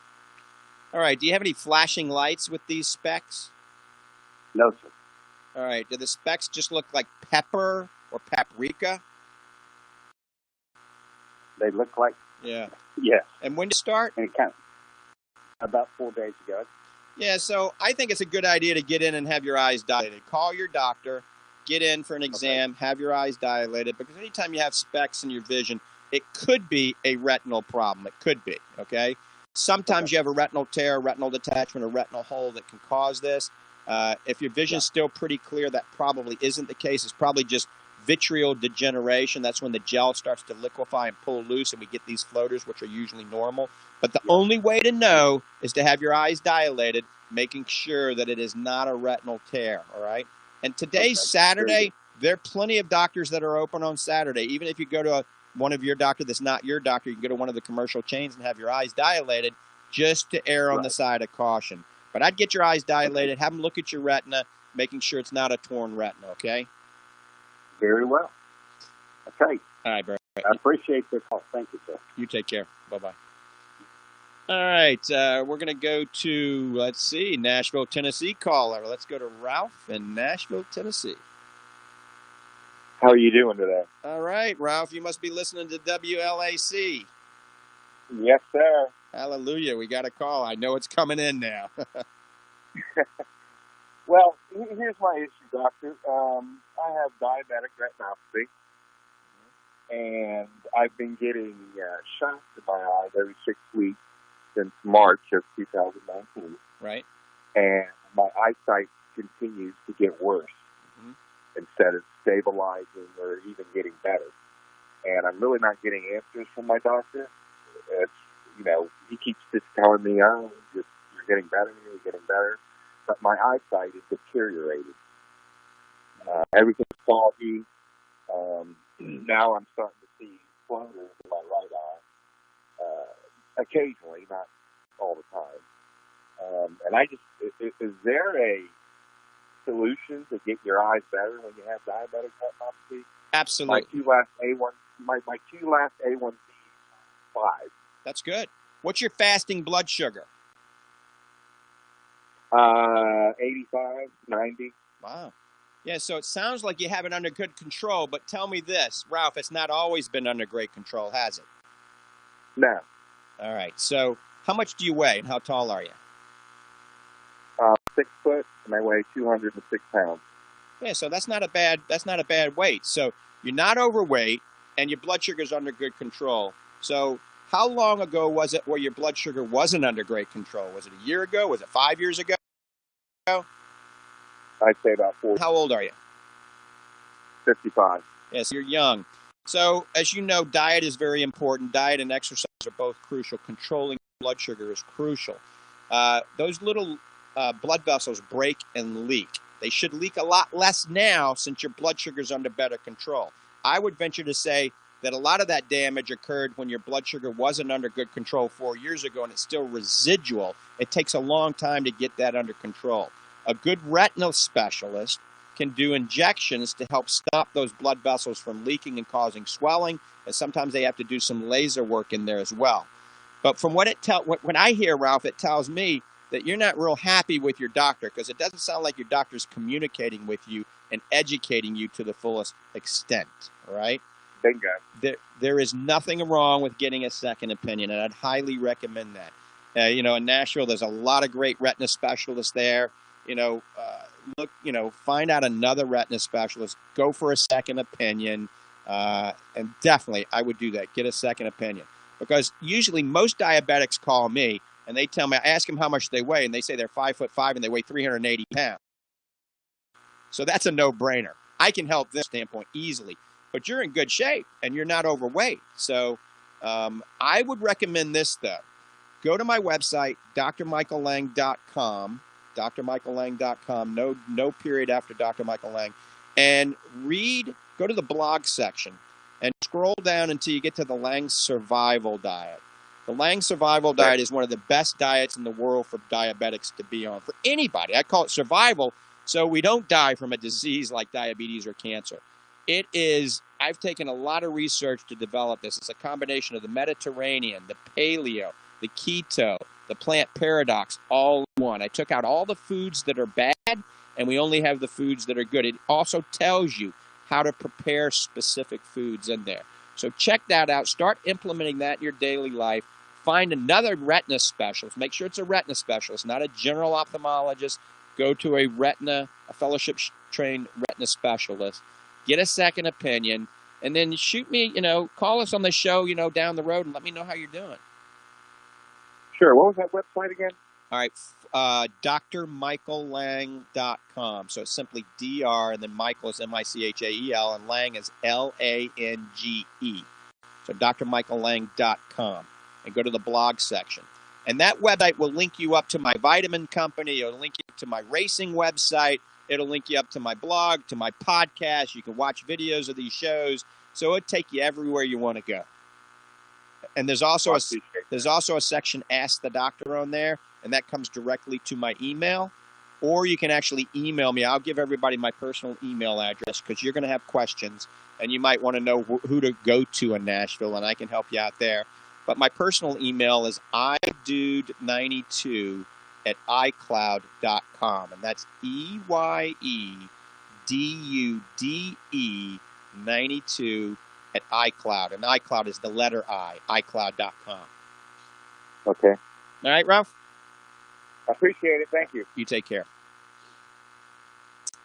[SPEAKER 3] All right. Do you have any flashing lights with these specks?
[SPEAKER 8] No, sir.
[SPEAKER 3] All right. Do the specks just look like pepper or paprika?
[SPEAKER 8] They look like...
[SPEAKER 3] Yeah.
[SPEAKER 8] Yes.
[SPEAKER 3] And when to start?
[SPEAKER 8] And about 4 days ago.
[SPEAKER 3] Yeah, so I think it's a good idea to get in and have your eyes dilated. Call your doctor, get in for an exam, have your eyes dilated, because anytime you have specks in your vision, it could be a retinal problem. It could be, okay? Sometimes you have a retinal tear, retinal detachment, or retinal hole that can cause this. If your vision is still pretty clear, that probably isn't the case. It's probably just vitreal degeneration. That's when the gel starts to liquefy and pull loose, and we get these floaters, which are usually normal. But the only way to know is to have your eyes dilated, making sure that it is not a retinal tear, all right? And today's Saturday. There are plenty of doctors that are open on Saturday. Even if you go to one of your doctor that's not your doctor, you can go to one of the commercial chains and have your eyes dilated just to err on the side of caution. But I'd get your eyes dilated, have them look at your retina, making sure it's not a torn retina, okay?
[SPEAKER 8] Very well. Okay.
[SPEAKER 3] All right, Barry.
[SPEAKER 8] I appreciate the call. Thank you, sir.
[SPEAKER 3] You take care. Bye-bye. All right. We're going to go to, let's see, Nashville, Tennessee caller. Let's go to Ralph in Nashville, Tennessee.
[SPEAKER 9] How are you doing today?
[SPEAKER 3] All right, Ralph. You must be listening to WLAC.
[SPEAKER 9] Yes, sir.
[SPEAKER 3] Hallelujah. We got a call. I know it's coming in now.
[SPEAKER 9] Well, here's my issue, doctor. I have diabetic retinopathy, and I've been getting shots in my eyes every 6 weeks since March of 2019.
[SPEAKER 3] Right.
[SPEAKER 9] And my eyesight continues to get worse instead of stabilizing or even getting better. And I'm really not getting answers from my doctor. It's, he keeps just telling me, oh, you're getting better, you're getting better. But my eyesight is deteriorating. Everything's foggy. Now I'm starting to see floaters in my right eye. occasionally, not all the time. And I just, is there a solution to get your eyes better when you have diabetic retinopathy?
[SPEAKER 3] Absolutely.
[SPEAKER 9] My two last A1C 5.
[SPEAKER 3] That's good. What's your fasting blood sugar?
[SPEAKER 9] 85, 90.
[SPEAKER 3] Wow. Yeah, so it sounds like you have it under good control, but tell me this, Ralph, it's not always been under great control, has it?
[SPEAKER 9] No.
[SPEAKER 3] All right. So how much do you weigh and how tall are you?
[SPEAKER 9] 6 foot, and I weigh 206 pounds.
[SPEAKER 3] Yeah, so that's not a bad weight. So you're not overweight and your blood sugar is under good control. So how long ago was it where your blood sugar wasn't under great control? Was it a year ago? Was it 5 years ago?
[SPEAKER 9] I'd say about 40.
[SPEAKER 3] How old are you?
[SPEAKER 9] 55.
[SPEAKER 3] Yes, you're young. So as you know, diet is very important. Diet and exercise are both crucial. Controlling blood sugar is crucial. Those little blood vessels break and leak. They should leak a lot less now since your blood sugar is under better control. I would venture to say that a lot of that damage occurred when your blood sugar wasn't under good control 4 years ago and it's still residual. It takes a long time to get that under control. A good retinal specialist can do injections to help stop those blood vessels from leaking and causing swelling, and sometimes they have to do some laser work in there as well. But from what when I hear, Ralph, it tells me that you're not real happy with your doctor because it doesn't sound like your doctor's communicating with you and educating you to the fullest extent, all right?
[SPEAKER 9] Bingo.
[SPEAKER 3] There is nothing wrong with getting a second opinion, and I'd highly recommend that. In Nashville, there's a lot of great retina specialists there. Find out another retina specialist, go for a second opinion, and definitely I would do that. Get a second opinion because usually most diabetics call me and they tell me, I ask them how much they weigh and they say they're 5'5" and they weigh 380 pounds. So that's a no-brainer. I can help this standpoint easily, but you're in good shape and you're not overweight. So I would recommend this though. Go to my website, drmichaellange.com. drmichaellange.com, no period after Dr. Michael Lange, and go to the blog section and scroll down until you get to the Lange Survival Diet. The Lange Survival Diet is one of the best diets in the world for diabetics to be on, for anybody. I call it survival so we don't die from a disease like diabetes or cancer. I've taken a lot of research to develop this. It's a combination of the Mediterranean, the paleo, the keto, the plant paradox, all in one. I took out all the foods that are bad, and we only have the foods that are good. It also tells you how to prepare specific foods in there. So check that out. Start implementing that in your daily life. Find another retina specialist. Make sure it's a retina specialist, not a general ophthalmologist. Go to a fellowship-trained retina specialist. Get a second opinion, and then shoot me, call us on the show, down the road and let me know how you're doing.
[SPEAKER 9] Sure. What was that website again?
[SPEAKER 3] All right. drmichaellange.com. So it's simply DR, and then Michael is Michael, and Lange is Lange. So drmichaellange.com. And go to the blog section. And that website will link you up to my vitamin company. It'll link you up to my racing website. It'll link you up to my blog, to my podcast. You can watch videos of these shows. So it'll take you everywhere you want to go. And there's also a section Ask the Doctor on there, and that comes directly to my email. Or you can actually email me. I'll give everybody my personal email address because you're going to have questions, and you might want to know who to go to in Nashville, and I can help you out there. But my personal email is idude92@icloud.com, and that's EYEDUDE92 at iCloud, and iCloud is the letter I, iCloud.com.
[SPEAKER 9] Okay.
[SPEAKER 3] All right, Ralph?
[SPEAKER 9] I appreciate it. Thank you.
[SPEAKER 3] You take care.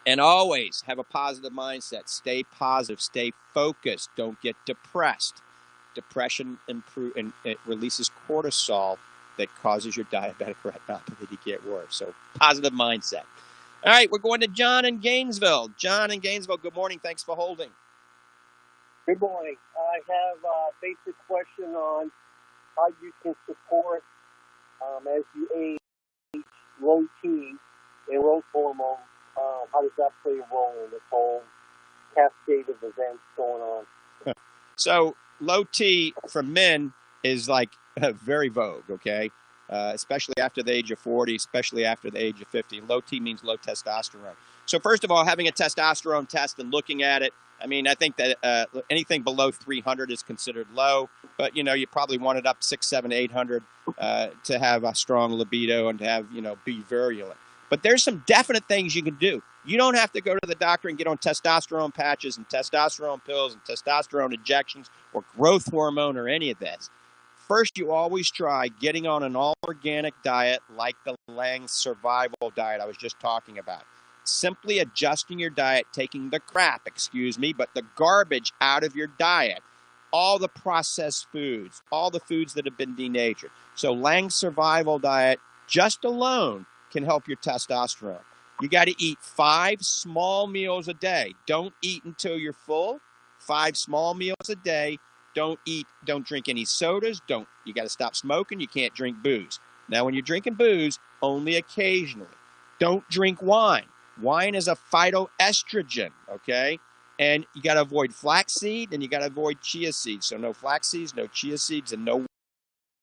[SPEAKER 3] And always have a positive mindset. Stay positive. Stay focused. Don't get depressed. Depression it releases cortisol that causes your diabetic retinopathy to get worse. So positive mindset. All right, we're going to John in Gainesville. John in Gainesville, good morning. Thanks for holding.
[SPEAKER 6] Good morning. I have a basic question on how you can support, as you age, low T and growth hormone. How does that play a role in this whole cascade of events going on?
[SPEAKER 3] So low T for men is like very vogue, okay? Especially after the age of 40, especially after the age of 50. Low T means low testosterone. So first of all, having a testosterone test and looking at it, I mean, I think that anything below 300 is considered low, but, you know, you probably want it up 600, 700, 800 to have a strong libido and to have, you know, be virulent. But there's some definite things you can do. You don't have to go to the doctor and get on testosterone patches and testosterone pills and testosterone injections or growth hormone or any of this. First, you always try getting on an all-organic diet like the Lange Survival Diet I was just talking about. Simply adjusting your diet, taking the crap, but the garbage out of your diet. All the processed foods, all the foods that have been denatured. So Lange Survival Diet, just alone, can help your testosterone. You got to eat 5 small meals a day. Don't eat until you're full. 5 small meals a day. Don't drink any sodas. You got to stop smoking. You can't drink booze. Now, when you're drinking booze, only occasionally. Don't drink wine. Wine is a phytoestrogen, okay? And you got to avoid flaxseed and you got to avoid chia seeds. So no flax seeds, no chia seeds, and no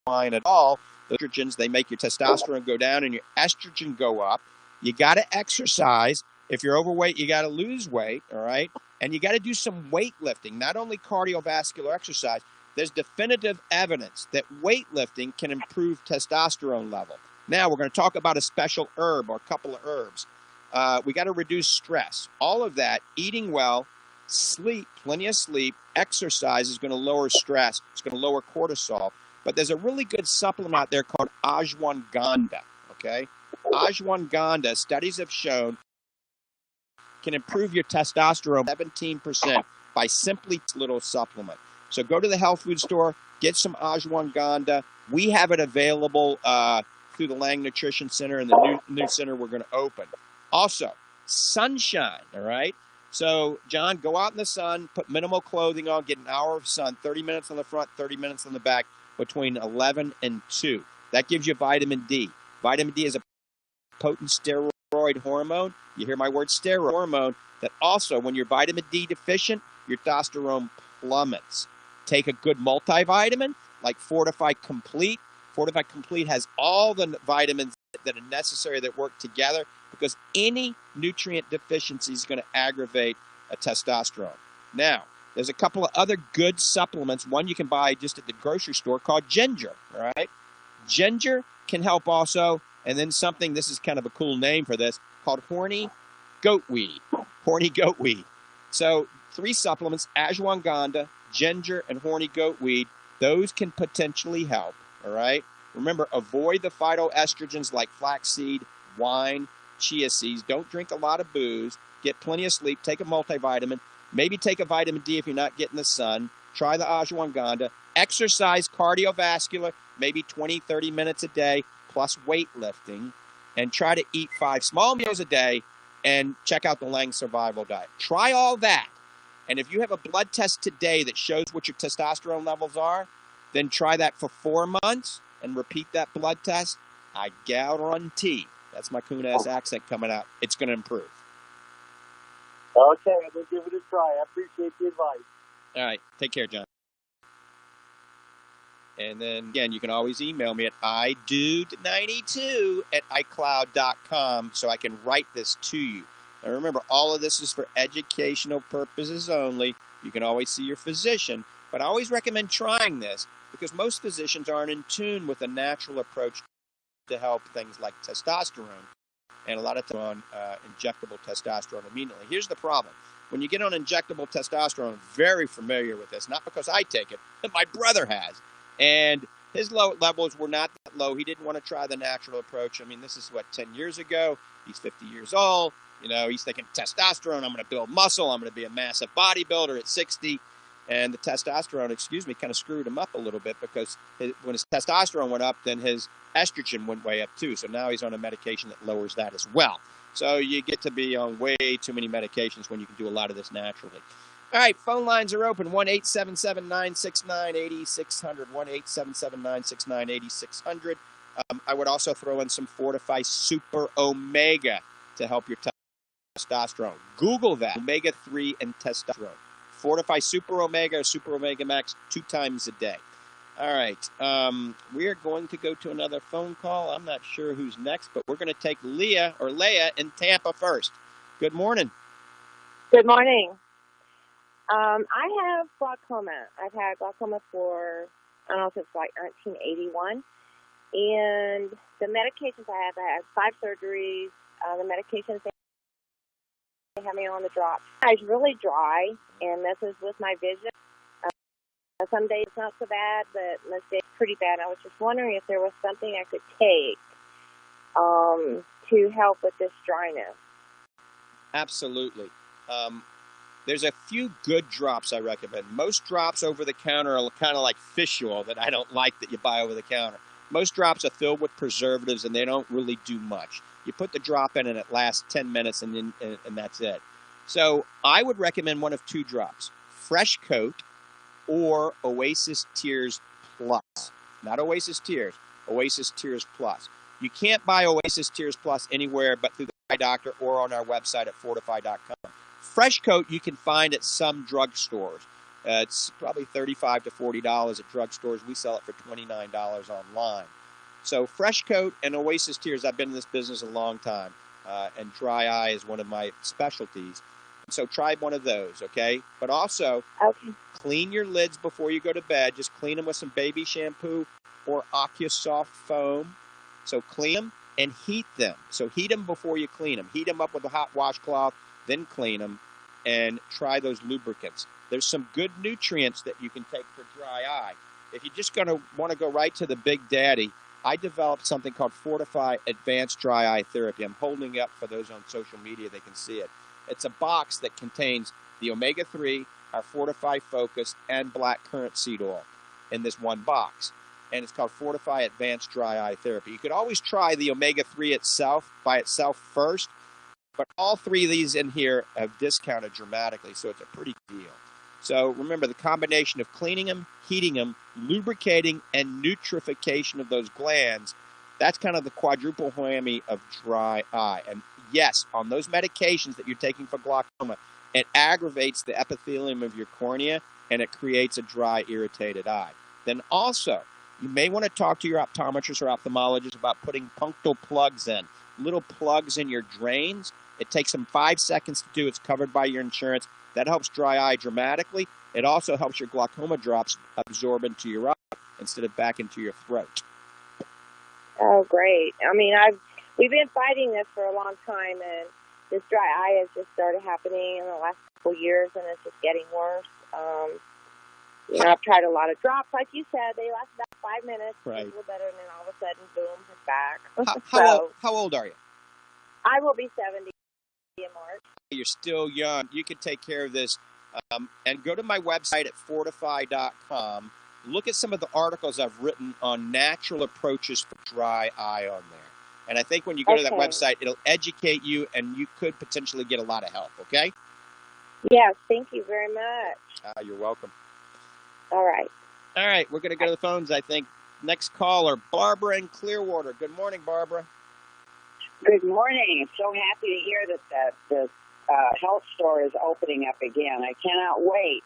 [SPEAKER 3] wine at all. The estrogens, they make your testosterone go down and your estrogen go up. You got to exercise. If you're overweight, you got to lose weight, all right? And you got to do some weightlifting, not only cardiovascular exercise. There's definitive evidence that weightlifting can improve testosterone level. Now, we're going to talk about a special herb or a couple of herbs. We got to reduce stress. All of that, eating well, sleep, plenty of sleep, exercise is going to lower stress. It's going to lower cortisol. But there's a really good supplement out there called ashwagandha, okay? Ashwagandha, studies have shown, can improve your testosterone 17% by simply this little supplement. So go to the health food store, get some ashwagandha. We have it available through the Lange Nutrition Center and the new center we're going to open. Also, sunshine, all right? So, John, go out in the sun, put minimal clothing on, get an hour of sun, 30 minutes on the front, 30 minutes on the back, between 11 and 2. That gives you vitamin D. Vitamin D is a potent steroid hormone. You hear my word steroid hormone. That also, when you're vitamin D deficient, your testosterone plummets. Take a good multivitamin like Fortifeye Complete. Fortifeye Complete has all the vitamins that are necessary that work together because any nutrient deficiency is going to aggravate a testosterone. Now, there's a couple of other good supplements. One you can buy just at the grocery store called ginger, all right? Ginger can help also, and then something, this is kind of a cool name for this, called horny goatweed. Horny goatweed. So 3 supplements, ashwagandha, ginger, and horny goatweed. Those can potentially help, all right? Remember, avoid the phytoestrogens like flaxseed, wine, chia seeds. Don't drink a lot of booze. Get plenty of sleep. Take a multivitamin. Maybe take a vitamin D if you're not getting the sun. Try the ashwagandha. Exercise cardiovascular, maybe 20, 30 minutes a day, plus weightlifting. And try to eat 5 small meals a day and check out the Lange Survival Diet. Try all that. And if you have a blood test today that shows what your testosterone levels are, then try that for 4 months and repeat that blood test. I guarantee, that's my coon-ass accent coming out, it's going to improve.
[SPEAKER 6] Okay, I'm going to give it a try. I appreciate the advice.
[SPEAKER 3] All right. Take care, John. And then, again, you can always email me at idude92@icloud.com so I can write this to you. Now, remember, all of this is for educational purposes only. You can always see your physician, but I always recommend trying this because most physicians aren't in tune with a natural approach to help things like testosterone. And a lot of time on injectable testosterone immediately. Here's the problem. When you get on injectable testosterone, I'm very familiar with this, not because I take it, but my brother has. And his levels were not that low. He didn't want to try the natural approach. I mean, this is, 10 years ago? He's 50 years old. You know, he's thinking testosterone, I'm going to build muscle. I'm going to be a massive bodybuilder at 60. And the testosterone, kind of screwed him up a little bit because when his testosterone went up, then his estrogen went way up too. So now he's on a medication that lowers that as well. So you get to be on way too many medications when you can do a lot of this naturally. All right, phone lines are open, 1-877-969-8600, 1-877-969-8600. I would also throw in some Fortifeye Super Omega to help your testosterone. Google that, omega-3 and testosterone. Fortifeye Super Omega or Super Omega Max 2 times a day. All right. We are going to go to another phone call. I'm not sure who's next, but we're going to take Leah in Tampa first. Good morning.
[SPEAKER 10] Good morning. I have glaucoma. I've had glaucoma for, I don't know, since like 1981. And the medications I had 5 surgeries. The medications they have me on the drop. It's really dry and messes with my vision. Some days it's not so bad, but most days it's pretty bad. I was just wondering if there was something I could take to help with this dryness.
[SPEAKER 3] Absolutely. There's a few good drops I recommend. Most drops over the counter are kind of like fish oil that I don't like that you buy over the counter. Most drops are filled with preservatives, and they don't really do much. You put the drop in, and it lasts 10 minutes, and that's it. So I would recommend one of 2 drops, Fresh Coat or Oasis Tears Plus. Not Oasis Tears, Oasis Tears Plus. You can't buy Oasis Tears Plus anywhere but through the eye doctor or on our website at fortifeye.com. Fresh Coat you can find at some drugstores. It's probably $35 to $40 at drugstores. We sell it for $29 online. So Fresh Coat and Oasis Tears, I've been in this business a long time, and dry eye is one of my specialties. So try one of those, okay? But also, clean your lids before you go to bed. Just clean them with some baby shampoo or AquaSoft foam. So clean them and heat them. So heat them before you clean them. Heat them up with a hot washcloth, then clean them, and try those lubricants. There's some good nutrients that you can take for dry eye. If you're just going to want to go right to the big daddy, I developed something called Fortifeye Advanced Dry Eye Therapy. I'm holding it up for those on social media. They can see it. It's a box that contains the omega-3, our Fortifeye Focus, and black currant seed oil in this one box. And it's called Fortifeye Advanced Dry Eye Therapy. You could always try the omega-3 by itself first, but all 3 of these in here have discounted dramatically, so it's a pretty good deal. So remember, the combination of cleaning them, heating them, lubricating, and nutrification of those glands, that's kind of the quadruple whammy of dry eye. And yes, on those medications that you're taking for glaucoma, it aggravates the epithelium of your cornea, and it creates a dry, irritated eye. Then also, you may want to talk to your optometrist or ophthalmologist about putting punctal plugs in, little plugs in your drains. It takes them 5 seconds to do. It's covered by your insurance. That helps dry eye dramatically. It also helps your glaucoma drops absorb into your eye instead of back into your throat.
[SPEAKER 10] Oh, great. I mean, we've been fighting this for a long time, and this dry eye has just started happening in the last couple years, and it's just getting worse. I've tried a lot of drops, like you said. They last about 5 minutes,
[SPEAKER 3] right.
[SPEAKER 10] A little better, and then all of a sudden, boom, it's back.
[SPEAKER 3] How old are you?
[SPEAKER 10] I will be 70 in March.
[SPEAKER 3] You're still young. You can take care of this. And go to my website at fortifeye.com. Look at some of the articles I've written on natural approaches for dry eye on there. And I think when you go to that website, it'll educate you, and you could potentially get a lot of help, okay?
[SPEAKER 10] Yes, thank you very much.
[SPEAKER 3] You're welcome.
[SPEAKER 10] All right.
[SPEAKER 3] All right, we're going to go to the phones, I think. Next caller, Barbara in Clearwater. Good morning, Barbara.
[SPEAKER 11] Good morning. So happy to hear that the health store is opening up again. I cannot wait.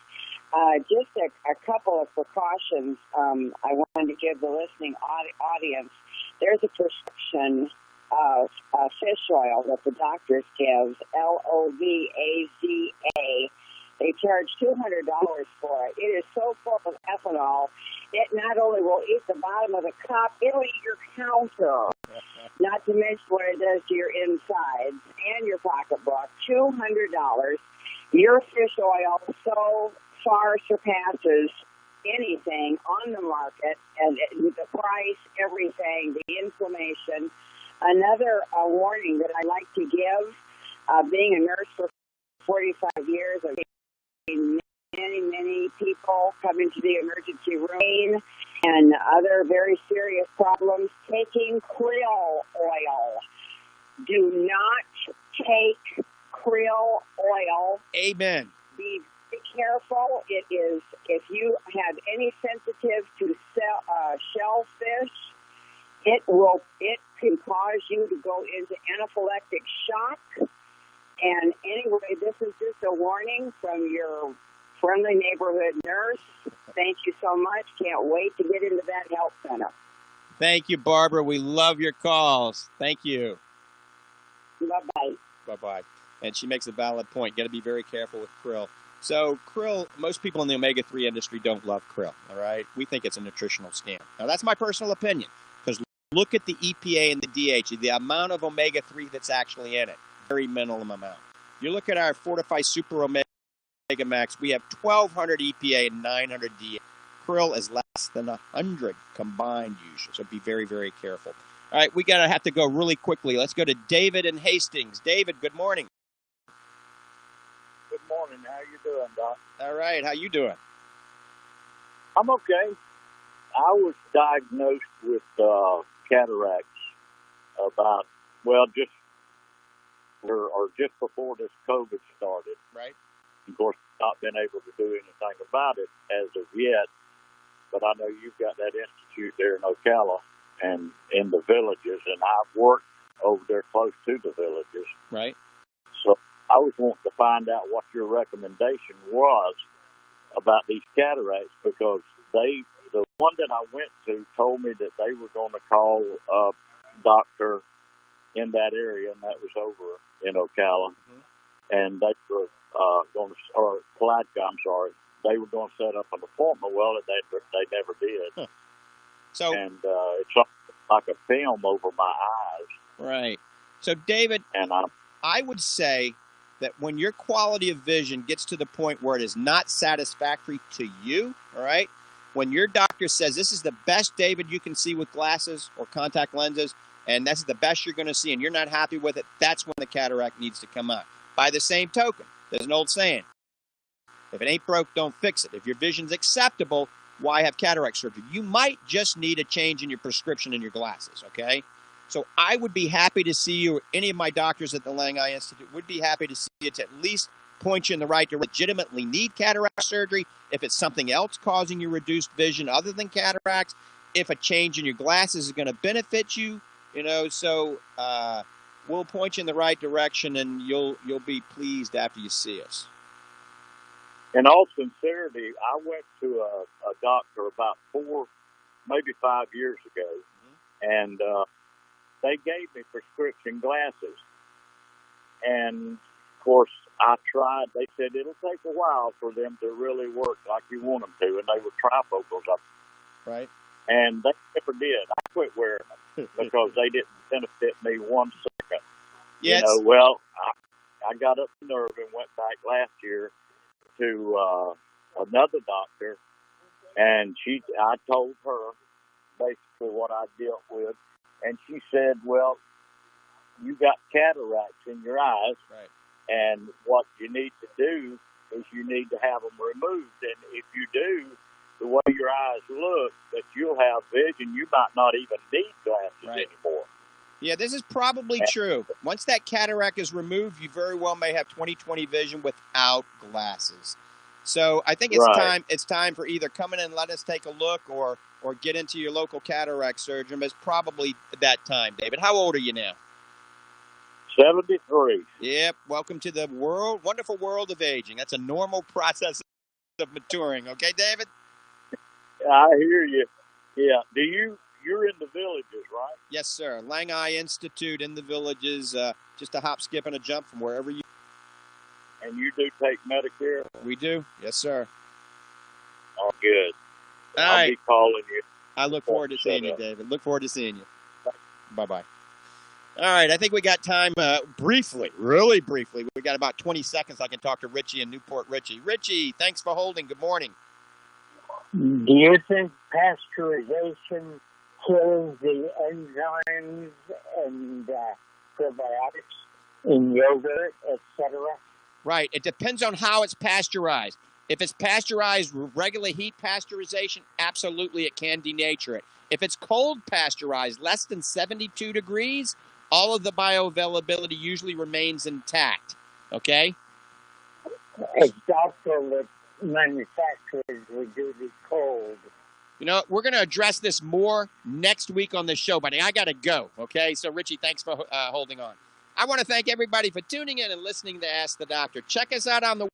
[SPEAKER 11] Just a couple of precautions I wanted to give the listening audience. There's a prescription of fish oil that the doctors give, LOVAZA. They charge $200 for it. It is so full of ethanol, it not only will eat the bottom of the cup, it'll eat your counter. Not to mention what it does to your insides and your pocketbook. $200. Your fish oil so far surpasses anything on the market, and the price, everything, the inflammation. Another warning that I like to give, being a nurse for 45 years, I've seen many people come into the emergency room and other very serious problems. Taking krill oil. Do not take krill oil.
[SPEAKER 3] Amen.
[SPEAKER 11] Be careful. It is, if you have any sensitive to shellfish, it can cause you to go into anaphylactic shock. And anyway, this is just a warning from your friendly neighborhood nurse. Thank you so much. Can't wait to get into that health center.
[SPEAKER 3] Thank you, Barbara. We love your calls. Thank you.
[SPEAKER 11] Bye-bye.
[SPEAKER 3] Bye-bye. And she makes a valid point. Got to be very careful with krill. So krill, most people in the omega-3 industry don't love krill, all right? We think it's a nutritional scam. Now, that's my personal opinion, because look at the EPA and the DHA, the amount of omega-3 that's actually in it, very minimum amount. You look at our Fortifeye Super Omega Max, we have 1,200 EPA and 900 DHA. Krill is less than 100 combined usually, so be very, very careful. All right, we have to go really quickly. Let's go to David in Hastings. David, good morning.
[SPEAKER 12] Good morning. How you doing, Doc?
[SPEAKER 3] All right. How you doing?
[SPEAKER 12] I'm okay. I was diagnosed with cataracts about, just before this COVID started.
[SPEAKER 3] Right.
[SPEAKER 12] Of course, not been able to do anything about it as of yet, but I know you've got that institute there in Ocala and in the villages, and I've worked over there close to the villages.
[SPEAKER 3] Right.
[SPEAKER 12] So I was wanting to find out what your recommendation was about these cataracts, because the one that I went to told me that they were going to call a doctor in that area, and that was over in Ocala, and they were going to, or Palatka, I'm sorry, they were going to set up an appointment. Well, they never did.
[SPEAKER 3] Huh. So,
[SPEAKER 12] and it's like a film over my eyes.
[SPEAKER 3] Right. So, David,
[SPEAKER 12] and
[SPEAKER 3] I would say that when your quality of vision gets to the point where it is not satisfactory to you, all right, when your doctor says this is the best, David, you can see with glasses or contact lenses, and that's the best you're going to see, and you're not happy with it, that's when the cataract needs to come out. By the same token, there's an old saying, if it ain't broke, don't fix it. If your vision's acceptable, why have cataract surgery? You might just need a change in your prescription in your glasses, okay? So I would be happy to see you, any of my doctors at the Lange Eye Institute would be happy to see you to at least point you in the right direction. Legitimately need cataract surgery, if it's something else causing you reduced vision other than cataracts, if a change in your glasses is going to benefit you, so we'll point you in the right direction, and you'll be pleased after you see us.
[SPEAKER 12] In all sincerity, I went to a doctor about 4, maybe 5 years ago, and they gave me prescription glasses. And, of course, I tried. They said it'll take a while for them to really work like you want them to, and they were trifocals.
[SPEAKER 3] Right.
[SPEAKER 12] And they never did. I quit wearing them because they didn't benefit me 1 second.
[SPEAKER 3] Yes.
[SPEAKER 12] I got up the nerve and went back last year to another doctor, and I told her basically what I dealt with, and she said, well, you got cataracts in your eyes,
[SPEAKER 3] right,
[SPEAKER 12] and what you need to do is you need to have them removed, and if you do, the way your eyes look, that you'll have vision, you might not even need glasses anymore.
[SPEAKER 3] Yeah, this is probably true. Once that cataract is removed, you very well may have 20/20 vision without glasses. So I think it's time for either come in and let us take a look or get into your local cataract surgeon. It's probably that time, David. How old are you now?
[SPEAKER 12] 73.
[SPEAKER 3] Yep. Welcome to the wonderful world of aging. That's a normal process of maturing. Okay, David?
[SPEAKER 12] I hear you. Yeah. You're in the villages, right?
[SPEAKER 3] Yes, sir. Lange Eye Institute in the villages, just a hop, skip, and a jump from wherever you.
[SPEAKER 12] And you do take Medicare?
[SPEAKER 3] We do. Yes, sir.
[SPEAKER 12] Oh, good.
[SPEAKER 3] I'll
[SPEAKER 12] be calling you.
[SPEAKER 3] I look forward to seeing you, David. Look forward to seeing you. Bye-bye. All right, I think we got time really briefly. We got about 20 seconds. I can talk to Richie in Newport. Richie, thanks for holding. Good morning.
[SPEAKER 13] Do you think pasteurization kills the enzymes and probiotics in yogurt, etc.?
[SPEAKER 3] Right. It depends on how it's pasteurized. If it's pasteurized regular heat pasteurization, absolutely it can denature it. If it's cold pasteurized, less than 72 degrees, all of the bioavailability usually remains intact. Okay?
[SPEAKER 13] It's doubtful that manufacturers would do the cold.
[SPEAKER 3] We're going to address this more next week on the show, buddy. I got to go, okay? So, Richie, thanks for holding on. I want to thank everybody for tuning in and listening to Ask the Doctor. Check us out on the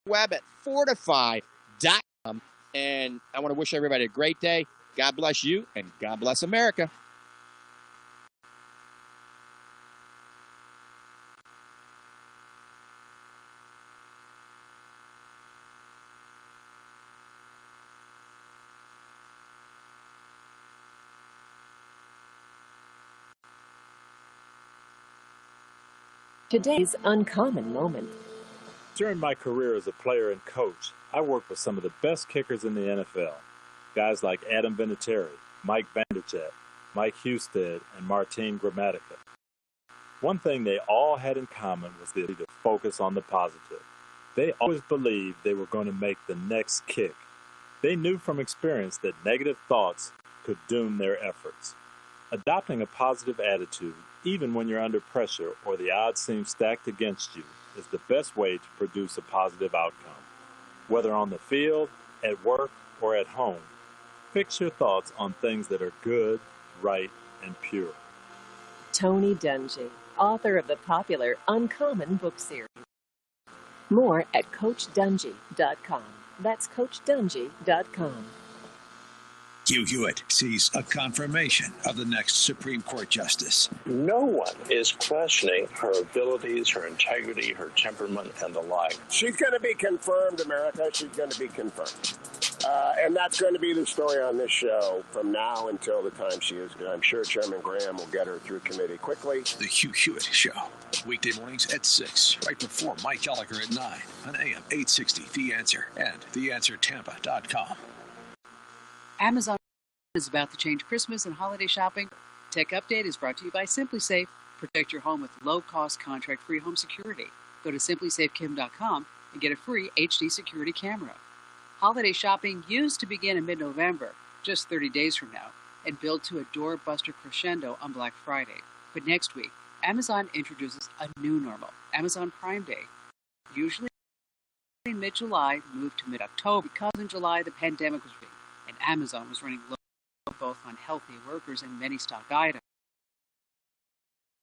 [SPEAKER 3] web at fortifeye.com. And I want to wish everybody a great day. God bless you, and God bless America.
[SPEAKER 14] Today's uncommon moment.
[SPEAKER 15] During my career as a player and coach, I worked with some of the best kickers in the NFL. Guys like Adam Vinatieri, Mike Vanderjagt, Mike Husted, and Martin Gramatica. One thing they all had in common was the ability to focus on the positive. They always believed they were going to make the next kick. They knew from experience that negative thoughts could doom their efforts. Adopting a positive attitude, even when you're under pressure or the odds seem stacked against you, is the best way to produce a positive outcome. Whether on the field, at work, or at home, fix your thoughts on things that are good, right, and pure.
[SPEAKER 14] Tony Dungy, author of the popular Uncommon book series. More at CoachDungy.com. That's CoachDungy.com.
[SPEAKER 2] Hugh Hewitt sees a confirmation of the next Supreme Court justice.
[SPEAKER 16] No one is questioning her abilities, her integrity, her temperament, and the like.
[SPEAKER 17] She's going to be confirmed, America. She's going to be confirmed. And that's going to be the story on this show from now until the time she is. I'm sure Chairman Graham will get her through committee quickly.
[SPEAKER 2] The Hugh Hewitt Show, weekday mornings at 6, right before Mike Gallagher at 9 on AM 860, The Answer, and TheAnswerTampa.com.
[SPEAKER 18] Amazon is about to change Christmas and holiday shopping. Tech Update is brought to you by SimpliSafe. Protect your home with low-cost, contract-free home security. Go to SimpliSafeKim.com and get a free HD security camera. Holiday shopping used to begin in mid-November, just 30 days from now, and build to a doorbuster crescendo on Black Friday. But next week, Amazon introduces a new normal, Amazon Prime Day. Usually in mid-July, moved to mid-October because in July the pandemic was big, and Amazon was running low both on healthy workers and many stock items.